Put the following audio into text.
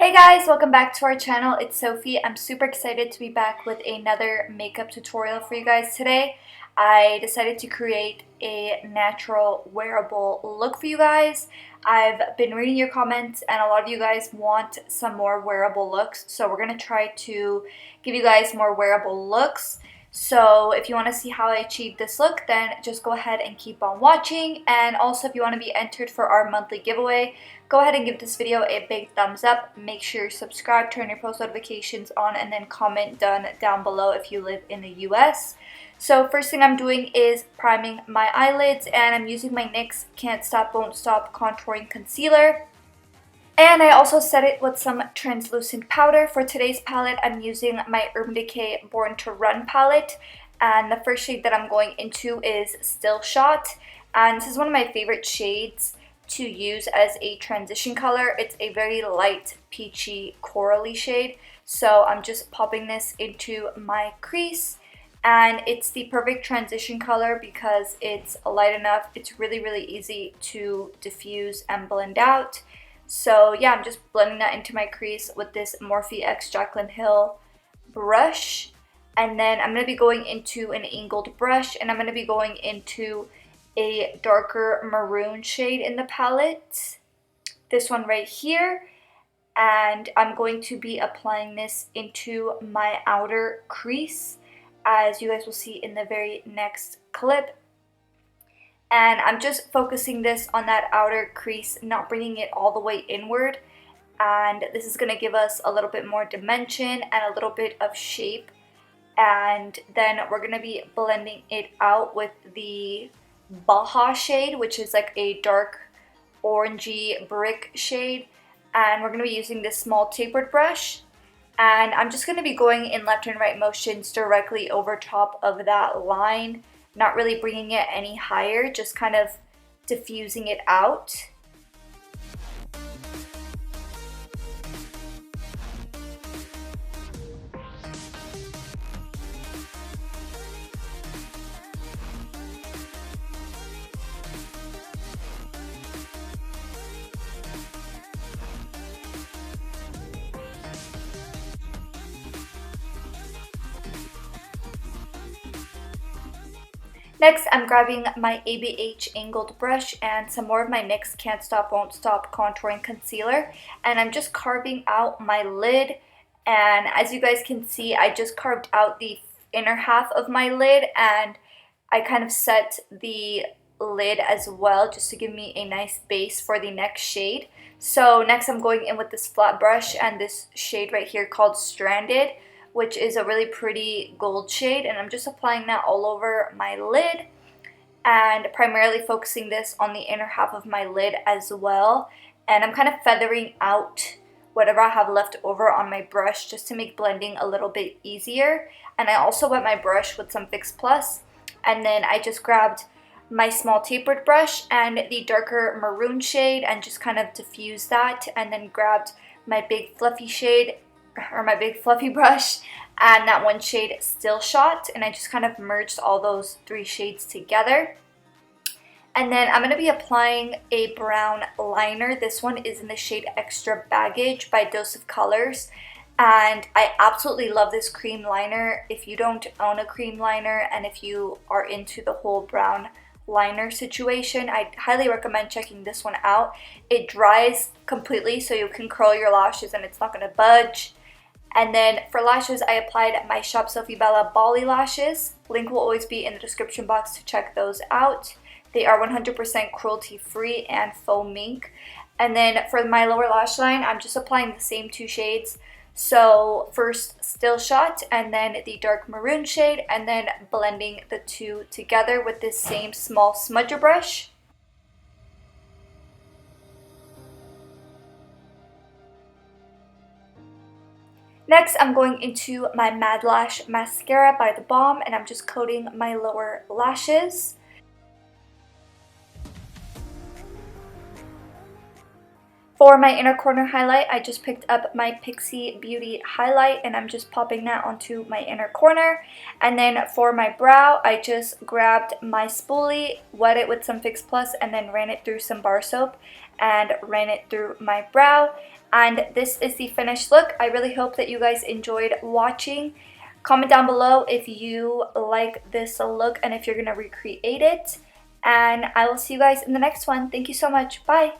Hey guys, welcome back to our channel. It's Sophie. I'm super excited to be back with another makeup tutorial for you guys today. I decided to create a natural wearable look for you guys. I've been reading your comments and a lot of you guys want some more wearable looks, so we're going to try to give you guys more wearable looks. So if you want to see how I achieved this look, then just go ahead and keep on watching. And also if you want to be entered for our monthly giveaway, go ahead and give this video a big thumbs up. Make sure you subscribe, turn your post notifications on, and then comment down below if you live in the US. So first thing I'm doing is priming my eyelids, and I'm using my NYX Can't Stop Won't Stop Contouring Concealer. And I also set it with some translucent powder. For today's palette, I'm using my Urban Decay Born to Run palette. And the first shade that I'm going into is Still Shot. And this is one of my favorite shades to use as a transition color. It's a very light, peachy, corally shade. So I'm just popping this into my crease. And it's the perfect transition color because it's light enough. It's really easy to diffuse and blend out. So yeah, I'm just blending that into my crease with this Morphe X Jaclyn Hill brush. And then I'm going to be going into an angled brush, and I'm going to be going into a darker maroon shade in the palette. This one right here. And I'm going to be applying this into my outer crease, as you guys will see in the very next clip. And I'm just focusing this on that outer crease, not bringing it all the way inward. And this is going to give us a little bit more dimension and a little bit of shape. And then we're going to be blending it out with the Baja shade, which is like a dark orangey brick shade. And we're going to be using this small tapered brush. And I'm just going to be going in left and right motions directly over top of that line. Not really bringing it any higher, just kind of diffusing it out. Next, I'm grabbing my ABH angled brush and some more of my NYX Can't Stop Won't Stop Contouring Concealer, and I'm just carving out my lid. And as you guys can see, I just carved out the inner half of my lid, and I kind of set the lid as well just to give me a nice base for the next shade. So next I'm going in with this flat brush and this shade right here called Stranded, which is a really pretty gold shade, and I'm just applying that all over my lid and primarily focusing this on the inner half of my lid as well. And I'm kind of feathering out whatever I have left over on my brush just to make blending a little bit easier. And I also wet my brush with some Fix Plus, and then I just grabbed my small tapered brush and the darker maroon shade and just kind of diffused that, and then grabbed my big fluffy shade, or my big fluffy brush, and that one shade Still Shot, and I just kind of merged all those three shades together. And then I'm going to be applying a brown liner. This one is in the shade Extra Baggage by Dose of Colors, and I absolutely love this cream liner. If you don't own a cream liner and if you are into the whole brown liner situation, I highly recommend checking this one out. It dries completely, so you can curl your lashes and it's not going to budge. And then for lashes, I applied my Shop Sophie Bella Bali lashes. Link will always be in the description box to check those out. They are 100% cruelty-free and faux mink. And then for my lower lash line, I'm just applying the same two shades. So first Still Shot and then the dark maroon shade, and then blending the two together with this same small smudger brush. Next, I'm going into my Mad Lash Mascara by The Balm, and I'm just coating my lower lashes. For my inner corner highlight, I just picked up my Pixie Beauty highlight and I'm just popping that onto my inner corner. And then for my brow, I just grabbed my spoolie, wet it with some Fix Plus, and then ran it through some bar soap and ran it through my brow. And this is the finished look. I really hope that you guys enjoyed watching. Comment down below if you like this look and if you're going to recreate it. And I will see you guys in the next one. Thank you so much. Bye!